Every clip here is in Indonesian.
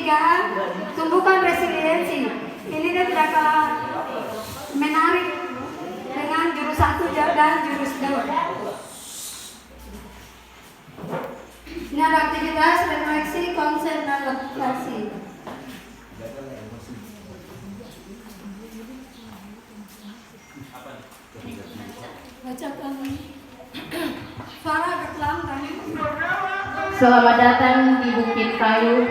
3, tumbuhkan resiliensi. Ini dia tidak kalah menarik dengan jurus 1 dan jurus 2. Ini ada aktivitas refleksi, konsen, dan adaptasi. Bacakan suara kelam kami. Selamat datang di Bukit Kayu.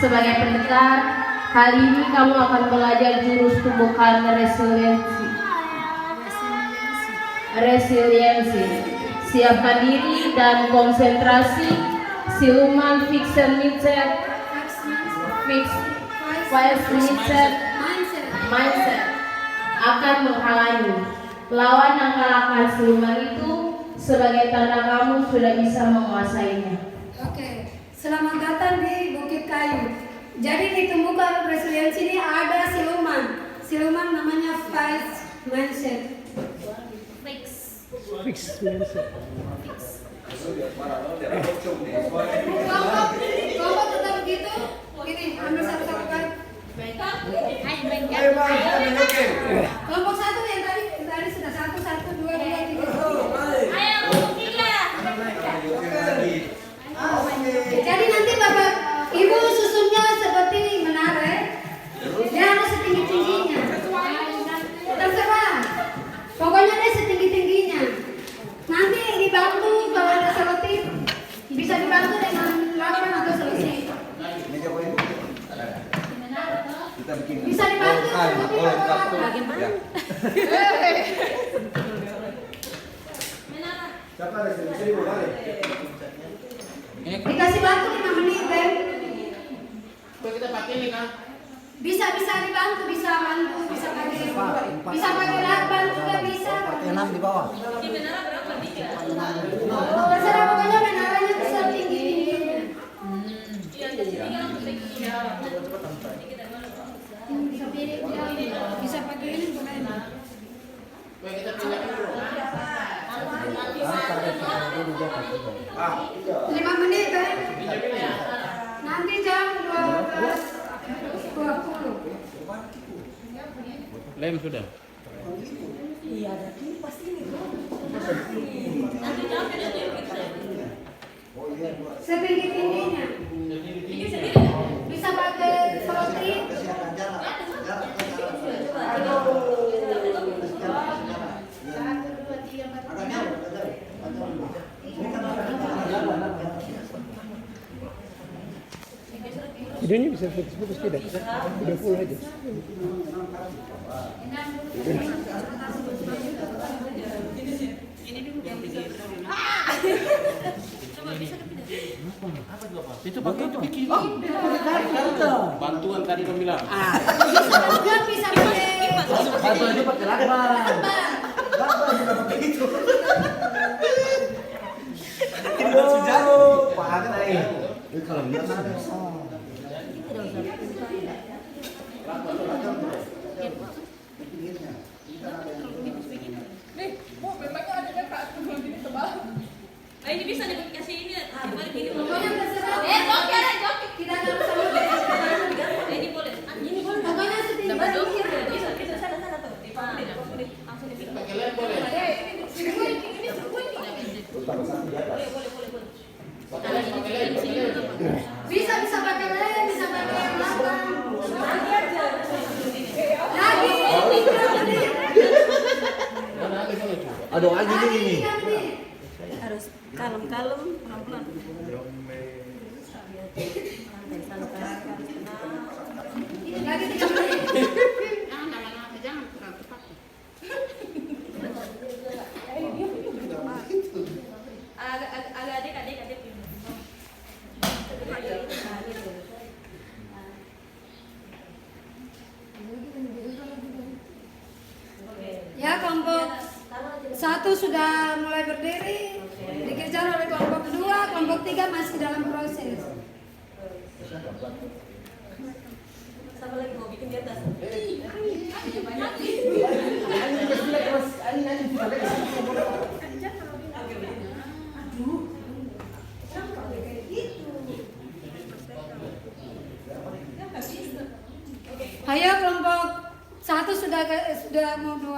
Sebagai pendekar, kali ini kamu akan belajar jurus tumbuhkan resiliensi. Siapkan diri dan konsentrasi. Siluman fixed mindset akan menghalangi. Lawan yang kalahkan siluman itu sebagai tanda kamu sudah bisa menguasainya. Oke, selamat datang di Bukit Kayu. Jadi di tumbuhkan resiliensi ini ada siluman. Siluman namanya fixed mindset. Kelompok tetap begitu. Gini, ambil satu-satu kan. Kelompok 1 yang tadi sudah 1, 2, 3. Jadi nanti Bapak Ibu susunnya seperti menara. Dia harus setinggi-tingginya. Terserah. Pokoknya dia setinggi-tingginya. Nanti dibantu kalau ada selotip, bisa dibantu dengan lawan atau selotip. Bisa dibantu bagaimana? Dikasih waktu 5 menit, Ben. Kita pakai ini kan? Bisa dibantu, bisa bantu, bisa pakai lakban juga bisa. Pakai 6 di bawah. Di menara berapa nih? Terserah, pokoknya menaranya bisa tinggi-tingginya. Iya, jadi kan tinggi. Bisa pakai ini bukan? Kita pindah dulu. 5 menit, Ben. Nanti jam 12.20. Lem sudah. Iya, ada kipas ini. Nanti capek dan dia bisa. Setinggi-tingginya. Bisa pakai selotip. Videonya bisa fokus-fokus tidak? Udah full aja. Ini dulu yang bisa. Coba bisa pindah. Apa juga Pak? Itu pakai itu bikin. Bantuan tadi kamu bilang. Dia bisa pakai Bantu aja pakai lakban. Lakban juga pakai itu. Ini masih jauh. Pakai naik. Ini kalau lihat ada. Ini bisa dikasih ini, dibalik ini. pokoknya terserah. Joki. Tidak harus sama. Ini boleh. Ini boleh. Pokoknya setinggi Dapat joki tingginya. bisa sana tuh. Langsung dipilih. Pakai lem boleh. Ini semua ini. Boleh. Pakai lem. Bisa pakai lem, bisa pakai lakban. Nanti aja. Lagi. Mana lagi boleh coba? Aduh, lagi ini. Harus kalem-kalem, pelan-pelan. Lagi 3 menit. Jangan terlalu cepat. Agak adik. Ya, kelompok 1 sudah mulai berdiri, dikejar oleh kelompok 2, kelompok 3 masih dalam proses. Sama lagi mau bikin di atas. Banyak. Ayo kelompok 1 sudah mau 2.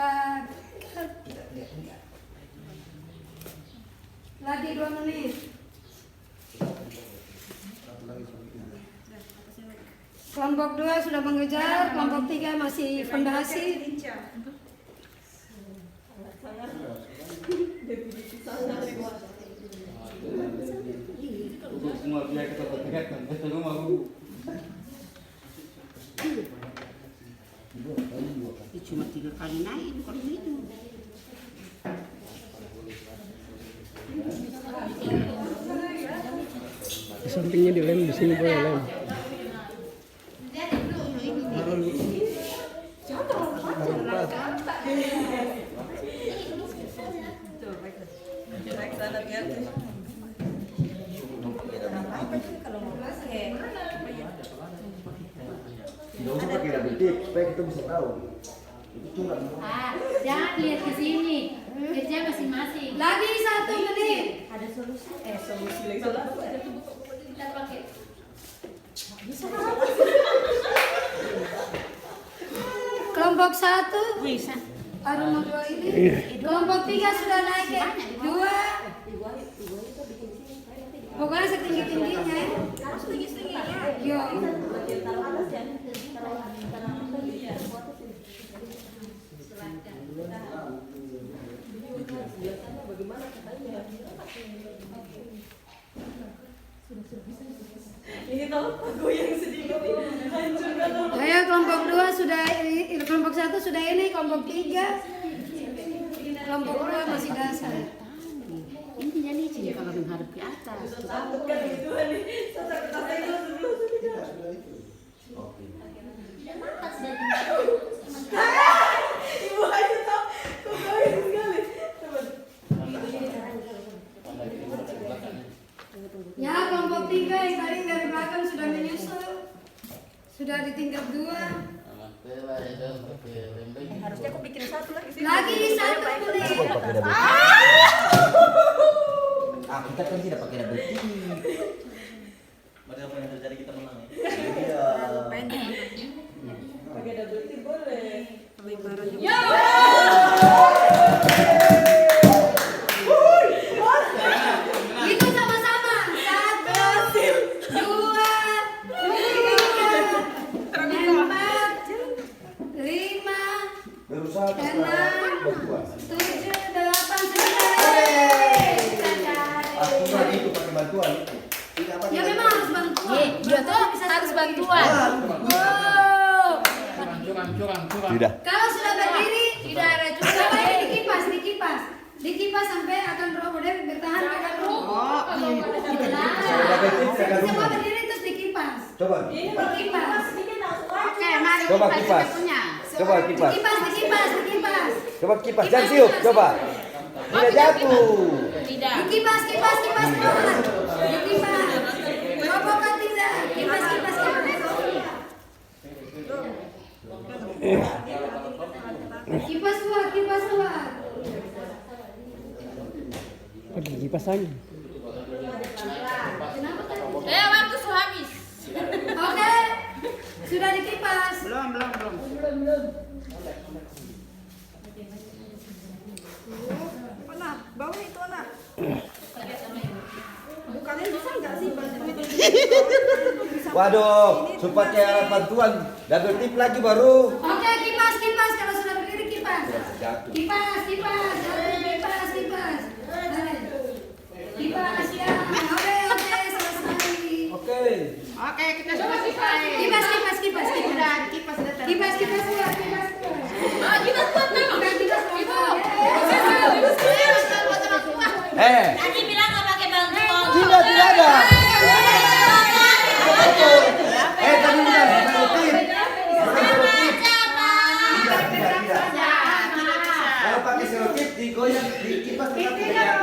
Lagi 2 menit. Kelompok 2 sudah mengejar, kelompok 3 masih fondasi. Semua pihak kita bergerak, kita mau. Cuma 3 kali naik kalau itu. Di sampingnya dilem, di sini boleh lem. Tidak usah pakai double tip supaya kita bisa tahu. Itu cuma. Jangan lihat ke sini. Kerja masing-masing. Lagi 1 menit. Ada solusi. Solusi lagi. Kita pakai. Kelompok 1 baru mau 2 ini. Kelompok 3 sudah naik ya. 2. Pokoknya setinggi-tingginya. Yo. Ini tahu aku yang sedikit hancur kalau Ayo kelompok 2 sudah, kelompok 1 sudah ini, kelompok 3. Kelompok 2 masih dasar. Intinya licin kalau menghadap ke atas. takut kan itu nih. Saya takut kata itu sebelum Ibu aja tahu. Kebawin sekali. Ya kelompok 3 yang tadi dari belakang sudah menyusul. Sudah di tingkat 2. Harusnya aku bikin 1 lagi sih. Lagi 1 menit. Kita kan tidak pakai double tip. Padahal apa yang terjadi kita menang ya. Iya. Pakai double tip boleh. Itu sama-sama. 1, 2, 3, 4, 5, Berusaha 6, 7, 8, 9. Aku mah itu pakai bantuan itu. Tidak pakai. Ya memang harus bantuan. Dia tuh harus bantuan. Oh. Curang. Tidak. Kalau sudah berdiri, Tidak ada juga. coba dikipas sampai akan roboh dia bertahan akan roboh. Saya double tip saya akan Semua rumah. berdiri terus dikipas. Coba. Dikipas. Oke, mari Coba kita kipas. punya. Coba kipas. Dikipas. Coba kipas. Jangan siup. Coba. Tidak jatuh. Tidak. Dikipas. Dikipas. Robohkan tidak. Kipas. Kipas keluar. Pakai kipas angin. Waktu sudah habis. Oke. Sudah dikipas. Belum. Anak, bawa itu anak. Bukannya bisa nggak sih bantu itu? Waduh, supaya alat bantuan double tip lagi baru. Oke, kipas. Kalau sudah berdiri kipas. Jatuh. Kipas. Kipas ya. Oke, selesai. Oke. Oke, kita sudah selesai. Kipas. Sudah kipas sudah ter. Kipas keluar. Tadi bilang nggak pakai bantuan. Tidak ada. Tadi udah double tip. Kalau pakai selotip digoyang di kipas tetap tidak.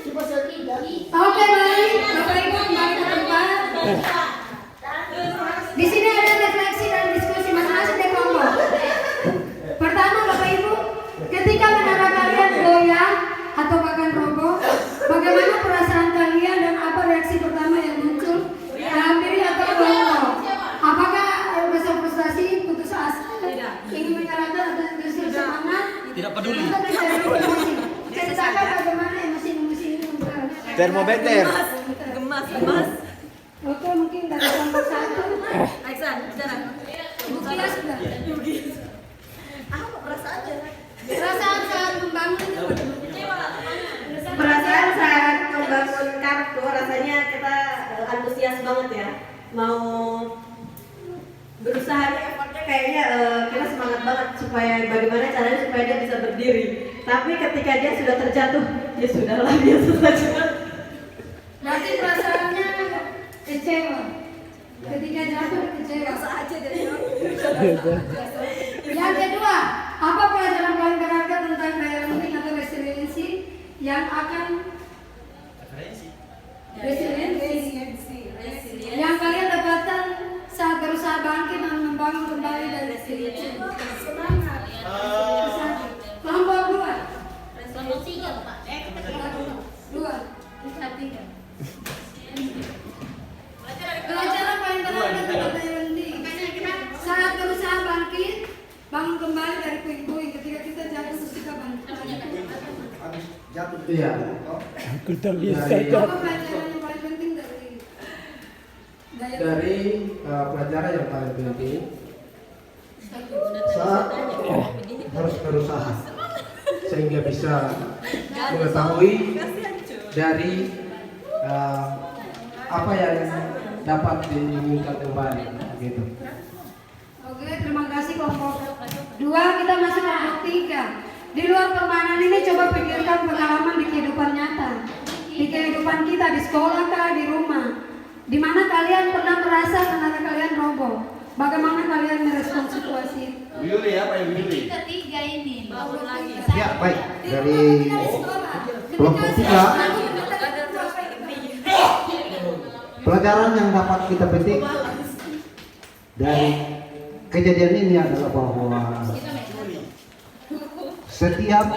Kipas yang tidak. Oke, baik. Bapak Ibu kembali ke tempat. Di sini ada refleksi dan diskusi masing-masing dari kelompok. Pertama, Bapak Ibu, ketika menara kalian goyang atau bahkan roboh, Termometer. Gemas. Oke, mungkin dari kelompok 1. Aksan, bicara. Bukia sudah. Apa perasaannya? Perasaan saat membangun itu Kecewa. Perasaan saat membangun kartu rasanya kita antusias banget ya, mau berusaha effortnya kayaknya kita semangat banget supaya bagaimana caranya supaya dia bisa berdiri, tapi ketika dia sudah terjatuh ya sudahlah biasa saja. berarti perasaannya kecewa. Ketika jatuh kecewa. Biasa aja deh. Yang kedua, apa pelajaran paling berharga tentang daya running atau resiliensi yang akan resiliensi yang kalian dapatkan saat berusaha bangkit dan membangun kembali dari resiliensi? Semangat. Kelompok 2. Kelompok 3 Pak. 2. Kita 3. Pelajaran paling berharga tentang daya running saat berusaha bangkit, bangun kembali dari puing-puing. Ketika kita jatuh terus kita bangkit. Iya. Aku terbiasa Apa jatuh. pelajaran yang paling penting dari daya running? Dari pelajaran yang paling penting saat harus berusaha sehingga bisa mengetahui dari apa yang dapat diinginkan kembali gitu. Oke, terima kasih kelompok 2. Kita masuk kelompok 3. Di luar permainan ini coba pikirkan pengalaman di kehidupan nyata, di kehidupan kita di sekolah kah, di rumah, di mana kalian pernah merasa tenaga kalian roboh. Bagaimana kalian merespon situasi itu? Willy apa yang Willy? Ketiga ini. Bangun lagi. Ya, baik. Dari kelompok 3, pelajaran yang dapat kita petik dari kejadian ini adalah bahwa setiap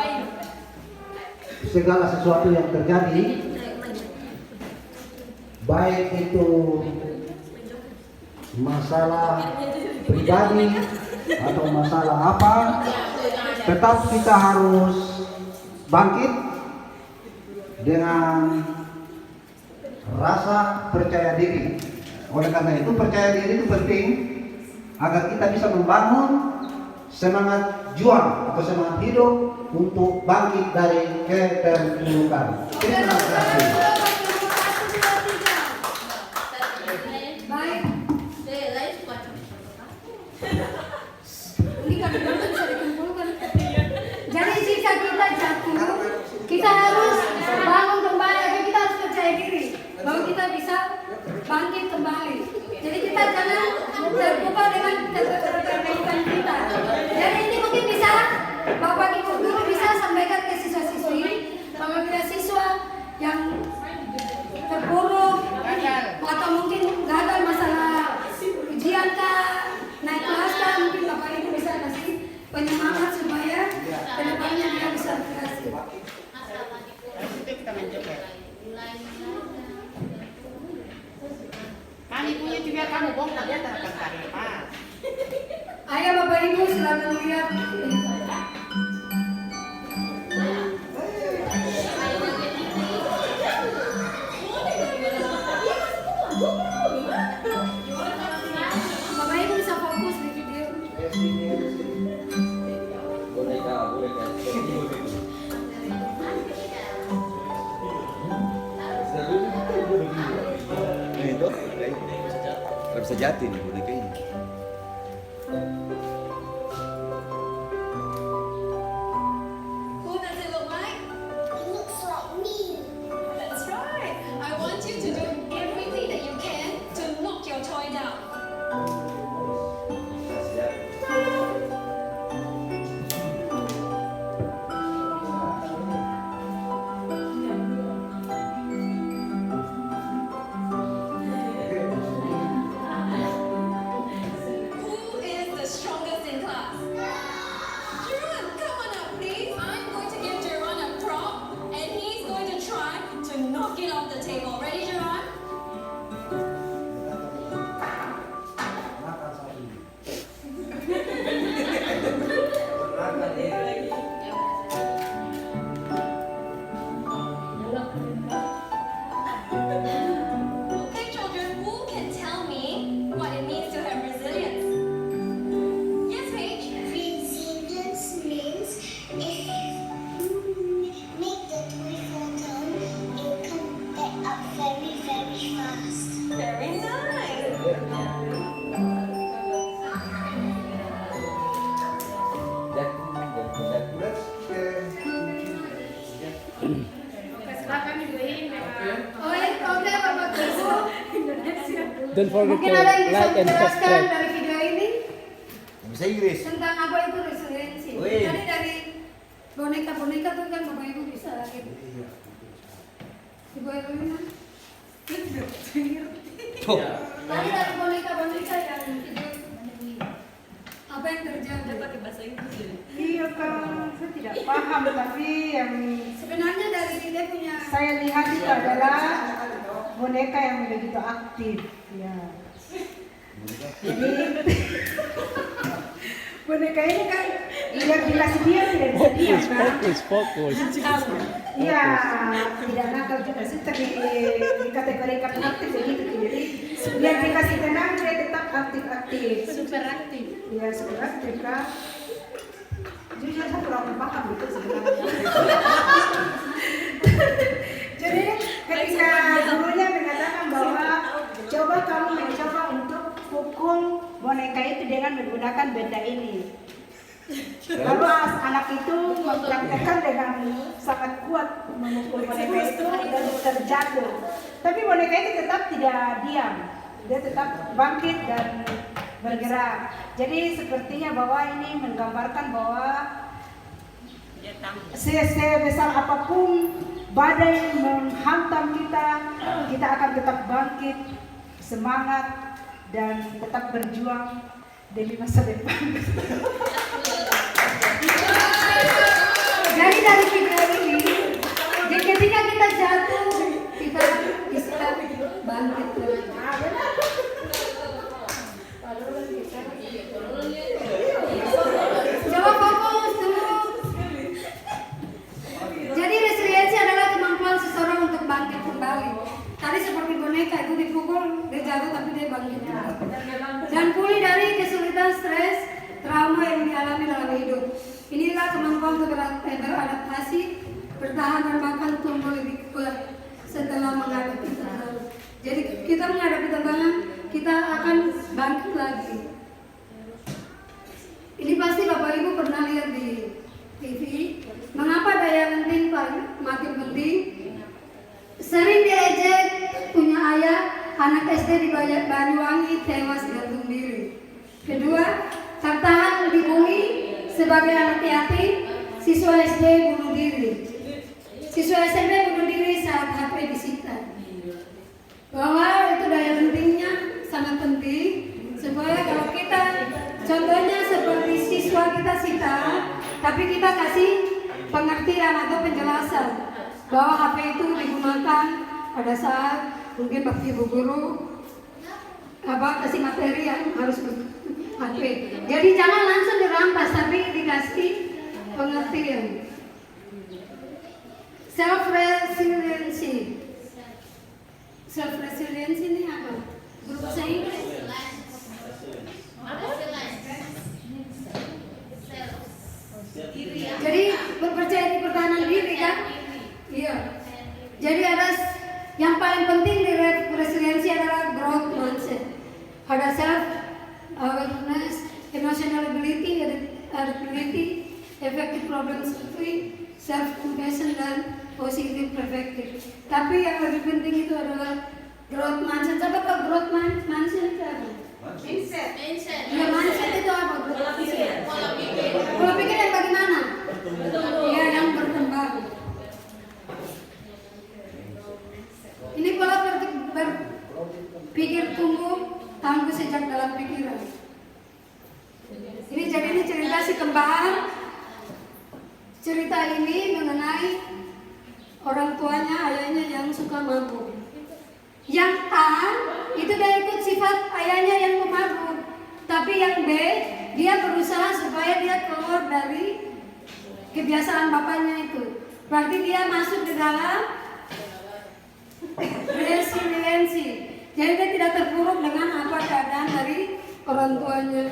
segala sesuatu yang terjadi, baik itu masalah pribadi atau masalah apa, tetap kita harus bangkit dengan rasa percaya diri. Oleh karena itu percaya diri itu penting agar kita bisa membangun semangat juang atau semangat hidup untuk bangkit dari keterpurukan. Terima kasih. Baik. Ini kadang-kadang bisa dikumpulkan. Jadi jika kita jatuh, kita harus bangun kembali. Kita harus percaya diri bahwa kita bisa bangkit kembali. Jadi kita jangan terbuka dengan keterbukaan kita. Jadi ini mungkin bisa Bapak Ibu guru bisa sampaikan ke siswa-siswi bahwa kita siswa yang terpuruk atau mungkin gagal masalah ujian kah, naik kelas kah, mungkin Bapak Ibu bisa kasih penyemangat supaya kedepannya dia bisa berhasil. Kami punya juga kamu bongkar dia terhadap karya pas. Ayo Bapak Ibu silakan lihat. Bapak Ibu bisa fokus di video. Nah itu, nggak bisa jatuh nih boneka ini. Who does it look like? It looks like me. That's right. I want you to do everything that you can to knock your toy down. Who is the strongest Don't forget Mungkin to ada yang bisa like and menjelaskan subscribe. dari video ini Bisa Inggris. tentang apa itu resiliensi. Wih. Jadi dari boneka-boneka tuh kan Bapak Ibu bisa gitu. Ibu Erlina. Tuh. Tadi dari boneka-boneka yang itu apa yang terjadi? Iya Kak, saya tidak paham tapi yang Sebenarnya dari dia punya saya lihat itu adalah boneka yang begitu aktif. Ya. Jadi boneka ini kan biar dikasih diam tidak bisa diam kan? Fokus. Iya, tidak nakal juga sih tapi dikategorikan aktif begitu. Jadi biar dikasih tenang dia tetap aktif-aktif. Super aktif. Iya, super aktif kan. Jujur saya kurang paham itu sebenarnya. Jadi ketika gurunya mengatakan bahwa coba kamu mencoba untuk pukul boneka itu dengan menggunakan benda ini. Lalu anak itu mempraktekkan dengan sangat kuat memukul boneka itu dan terjatuh. Tapi boneka itu tetap tidak diam, dia tetap bangkit dan bergerak. Jadi sepertinya bahwa ini menggambarkan bahwa sebesar apapun badai menghantam kita, kita akan tetap bangkit, semangat dan tetap berjuang demi masa depan. Jadi dari video ini, jadi ketika kita jatuh, kita bisa bangkit lagi. Coba fokus dulu. Jadi resiliensi adalah kemampuan seseorang untuk bangkit kembali. Tadi seperti boneka itu dipukul, dia jatuh tapi dia bangkit kembali. Dan pulih dari kesulitan, stres, trauma yang dialami dalam hidup. Inilah kemampuan untuk beradaptasi, bertahan dan bahkan tumbuh lebih kuat setelah menghadapi tantangan. Jadi kita menghadapi tantangan, kita akan bangkit lagi. Ini pasti Bapak Ibu pernah lihat di TV. Mengapa daya lenting makin penting? Sering diejek punya ayah, anak SD di Banyuwangi tewas gantung diri. Kedua, tertahan dibully sebagai anak yatim, siswa SD bunuh diri. Siswa SMP bunuh diri saat HP disita. Bahwa itu daya lentingnya sangat penting supaya kalau kita contohnya seperti siswa kita sita, tapi kita kasih pengertian atau penjelasan bahwa HP itu digunakan pada saat mungkin bakti ibu guru kasih materi yang harus HP. Jadi jangan langsung dirampas tapi dikasih pengertian. Self resiliency. Self resiliency ini apa? Guru bahasa Inggris. Jadi berpercaya di pertahanan diri kan? Iya. Jadi ada yang paling penting di resiliensi adalah growth mindset. Ada self awareness, emotional ability, effective problem solving, self compassion dan positive perspective. Tapi yang lebih penting itu adalah growth mindset. Coba kalau growth mindset itu apa? Mindset. Ya, mindset itu apa? Pola pikir. Pola pikir yang bagaimana? Ya, yang berkembang. Ini pola berpikir tumbuh tangguh sejak dalam pikiran. Ini jadi ini cerita si kembar. Cerita ini mengenai orang tuanya, ayahnya yang suka mabuk. Yang A itu dia ikut sifat ayahnya yang pemabuk, tapi yang B dia berusaha supaya dia keluar dari kebiasaan bapaknya itu. Berarti dia masuk di dalam resiliensi. Jadi dia tidak terpuruk dengan apa keadaan dari orang tuanya.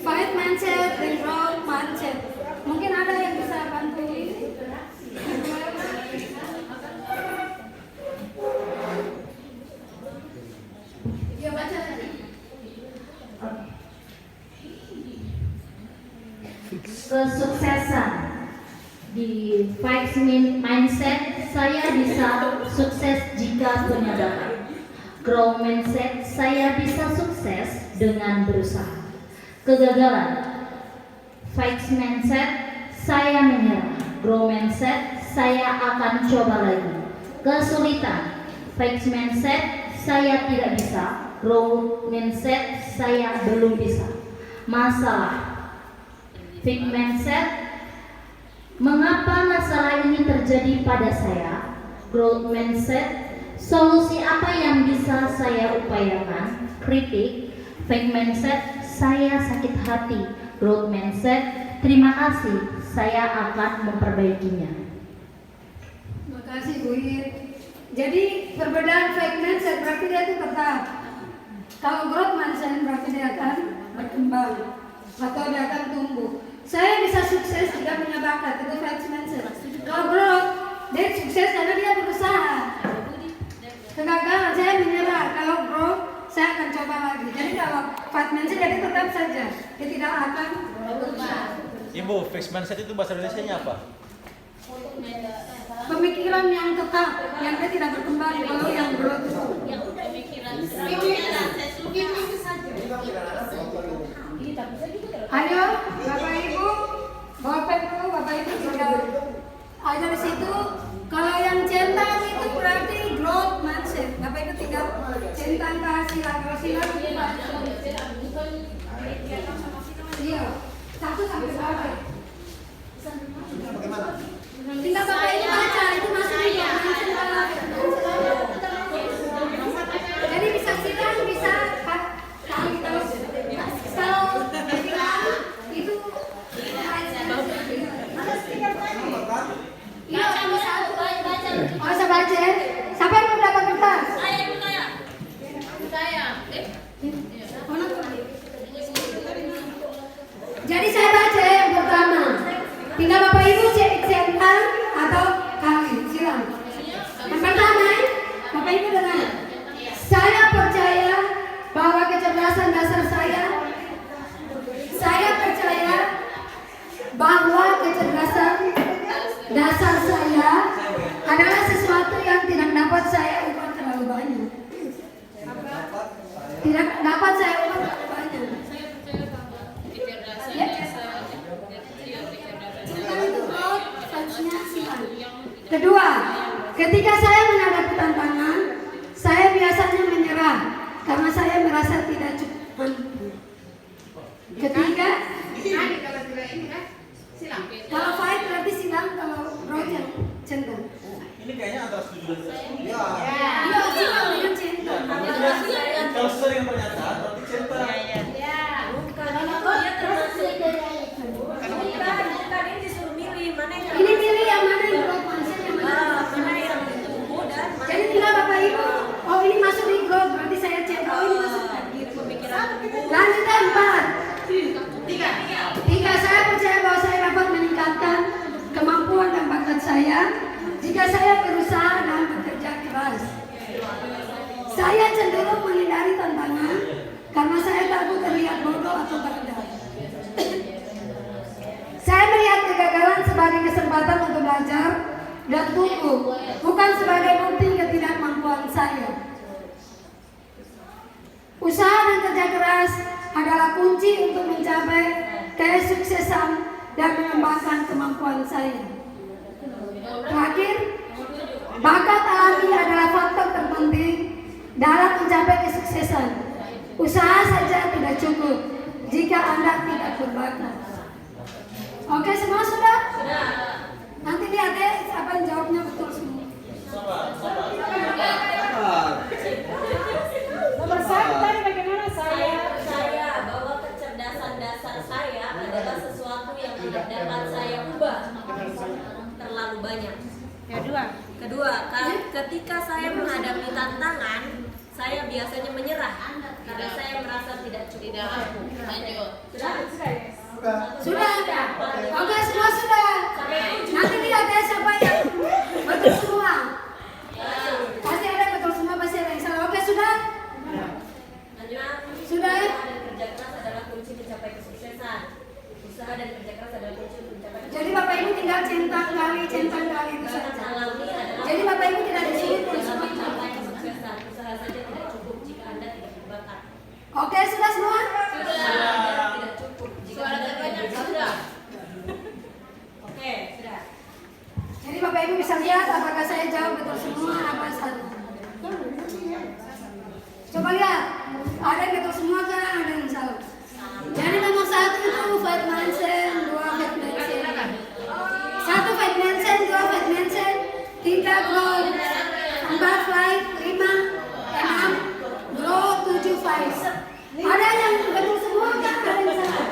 Fight mindset dan growth mindset. Mungkin ada yang bisa bantu ini. Ya baca lagi. Kesuksesan Di fixed mindset, saya bisa sukses jika punya bakat. Growth mindset, saya bisa sukses dengan berusaha. Kegagalan, fixed mindset, saya menyerah. Growth mindset, saya akan coba lagi. Kesulitan, fixed mindset, saya tidak bisa. Growth mindset, saya belum bisa. Masalah, fixed mindset, mengapa masalah ini terjadi pada saya? Growth mindset, solusi apa yang bisa saya upayakan? Kritik, fixed mindset, saya sakit hati. Growth mindset, terima kasih, saya akan memperbaikinya. Terima kasih Bu Ir. Jadi perbedaan fixed mindset berarti dia itu tetap. Kalau growth mindset berarti dia akan berkembang atau dia akan tumbuh. Saya bisa sukses jika punya bakat, itu fixed mindset. Kalau growth, dia sukses karena dia berusaha. Kegagalan, saya menyerah. Kalau growth, saya akan coba lagi. Jadi kalau fixed mindset jadi tetap saja, dia tidak akan berubah. Ibu, fixed mindset itu bahasa Indonesianya apa? Pemikiran yang tetap, yang dia tidak berkembang. Kalau yang growth itu ayo Bapak Ibu, Bapak Ibu tinggal aja di situ. Kalau yang centang itu berarti growth mindset. Bapak Ibu tinggal centang ke sila. Kalau sila itu iya, 1 sampai 8. Tinggal Bapak Ibu baca, itu masih di growth mindset. Jadi bisa silang, bisa kalau itu iya, oh saya baca. Siapa yang mau dapat kertas? Jadi saya baca yang pertama. Tinggal Bapak Ibu centang atau kali, silang. Yang pertama, Bapak Ibu dengar. Saya percaya bahwa kecerdasan dasar saya percaya bahwa kecerdasan dasar saya adalah sesuatu yang tidak dapat saya ubah terlalu banyak. Tidak dapat saya ubah terlalu banyak. Kedua, ketika saya menghadapi tantangan, saya biasanya menyerah karena saya merasa tidak cukup mampu. Ketiga, kalau fight berarti silang, kalau growth yang centang. Ini kayaknya antara setuju dan tidak setuju. Iya, silang dengan centang. Kalau sesuai dengan pernyataan berarti centang. Ini milih yang mana yang growth mindset, yang mana yang tumbuh dan jadi tinggal Bapak Ibu. Oh ini masuk di growth berarti saya centang. Oh ini masuk gitu. Lanjutkan 4. 3. Saya percaya bahwa saya dapat meningkatkan kemampuan dan bakat saya jika saya berusaha dan bekerja keras. Saya cenderung menghindari tantangan karena saya takut terlihat bodoh atau rendah. Saya melihat kegagalan sebagai kesempatan untuk belajar dan tumbuh, bukan sebagai bukti ketidakmampuan saya. Usaha dan kerja keras adalah kunci untuk mencapai kesuksesan dan mengembangkan kemampuan saya. Terakhir, bakat alami adalah faktor terpenting dalam mencapai kesuksesan. Usaha saja tidak cukup jika Anda tidak berbakat. Oke, semua sudah? Sudah. Nanti lihat ya, siapa yang jawabnya betul semua. Nomor 1 tadi bagaimana Saya bahwa kecerdasan dasar saya adalah sesuatu yang tidak dapat saya ubah terlalu banyak. Kedua, ketika saya menghadapi tantangan, saya biasanya menyerah karena saya merasa tidak cukup mampu. Lanjut. Sudah. Oke, semua sudah. Nanti lihat ya siapa yang betul semua. Pasti ada betul semua, pasti ada yang salah. Oke, sudah? Sudah ya? Usaha dan kerja keras adalah kunci mencapai kesuksesan. Usaha dan kerja keras adalah kunci untuk mencapai kesuksesan. Jadi Bapak Ibu tinggal centang Oke, sudah semua? Tidak cukup. Jika ada banyak sudah. Oke, sudah. Jadi Bapak Ibu bisa lihat apakah saya jawab betul semua apa salah. Coba lihat, ada yang betul semua kan, ada yang salah. Jadi nomor 1 itu Fight Mansion, 2 Fight Mansion, 1 Fight Mansion, 2 Fight Mansion, 3 Grow, 4 Flight, 5, 6 Grow, 7 Fight. Ada yang betul semua kan, ada yang salah.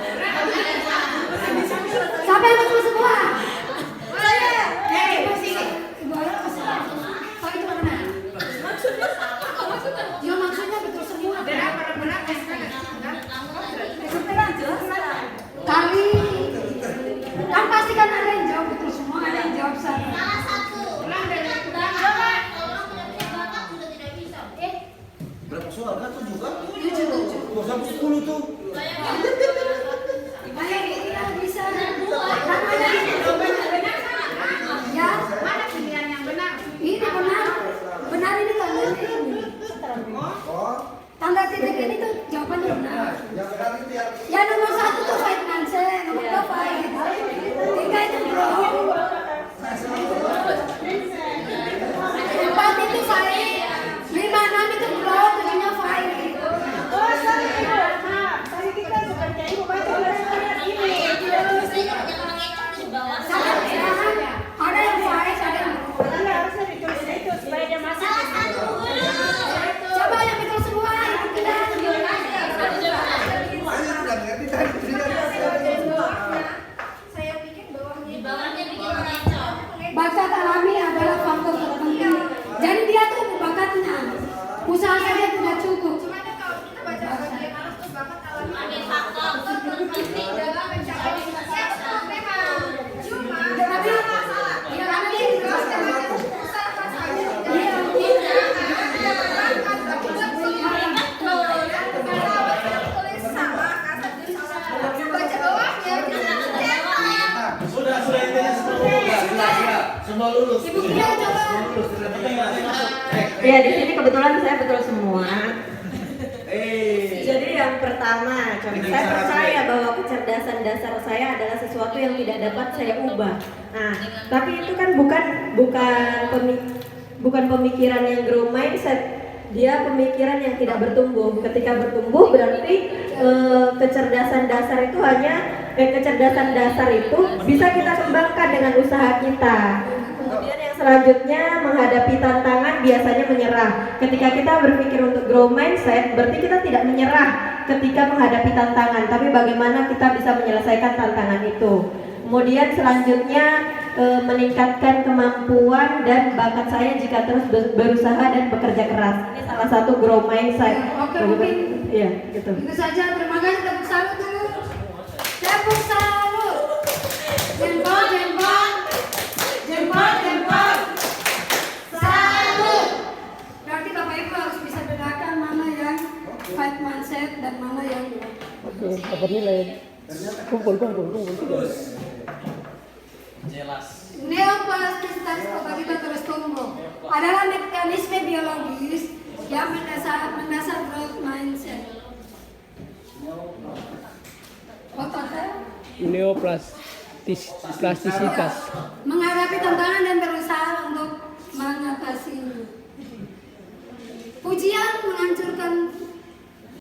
Siapa yang betul semua? Saya. Ibu Ayah masih salah. Oh itu benar. Ya maksudnya betul semua. Kali kan pasti kan ada yang jawab betul semua, ada yang jawab salah. Salah satu. Berapa soal kan tuh juga? 7. 2 sampai 10 tuh. Ayo kita bisa. Namanya ya. Mana pilihan yang benar? Ini benar. Benar ini tanda ini. Tanda titik ini tuh jawabannya benar. Ya nomor 1 tuh Fight Mansion, nomor 2 Fight, 3 itu Grow, 4 itu Fight, 5, 6 itu Grow, 7-nya Fight. Oh, sorry. Nah, tadi kita bukan jadi membaca tulisan ini. Ada yang Fight, ada yang Grow. Tapi harusnya ditulis itu supaya dia masuk. Coba yang betul semua, yang tidak. Bakat alami adalah faktor terpenting. Jadi dia tuh bakatnya. Usaha saja tidak cukup. Ada faktor terpenting dalam mencapai kesuksesan. Tapi ya kami Sudah intinya semua lulus. Ibu Pia coba. Ya, di sini kebetulan saya betul semua. Jadi yang pertama, saya percaya bahwa kecerdasan dasar saya adalah sesuatu yang tidak dapat saya ubah. Nah, tapi itu kan bukan pemikiran yang grow mindset. Dia pemikiran yang tidak bertumbuh. Ketika bertumbuh berarti kecerdasan dasar itu kecerdasan dasar itu bisa kita kembangkan dengan usaha kita. Kemudian yang selanjutnya menghadapi tantangan biasanya menyerah. Ketika kita berpikir untuk grow mindset, berarti kita tidak menyerah ketika menghadapi tantangan, tapi bagaimana kita bisa menyelesaikan tantangan itu. Kemudian selanjutnya meningkatkan kemampuan dan bakat saya jika terus berusaha dan bekerja keras. Ini salah satu grow mindset. Oke, mungkin Iya, gitu. itu saja. Terima kasih, tepuk salut dulu. Tepuk salut. Jempol, jempol. Jempol, jempol. Salut. Berarti Bapak Ibu harus bisa bedakan mana yang fight mindset dan mana yang Oke, dapat nilai. Kumpul. Jelas. neoplastisitas otak kita terus tumbuh adalah mekanisme biologis yang mendasar growth mindset. Otaknya Neoplastisitas. menghadapi tantangan dan berusaha untuk mengatasinya. Pujian menghancurkan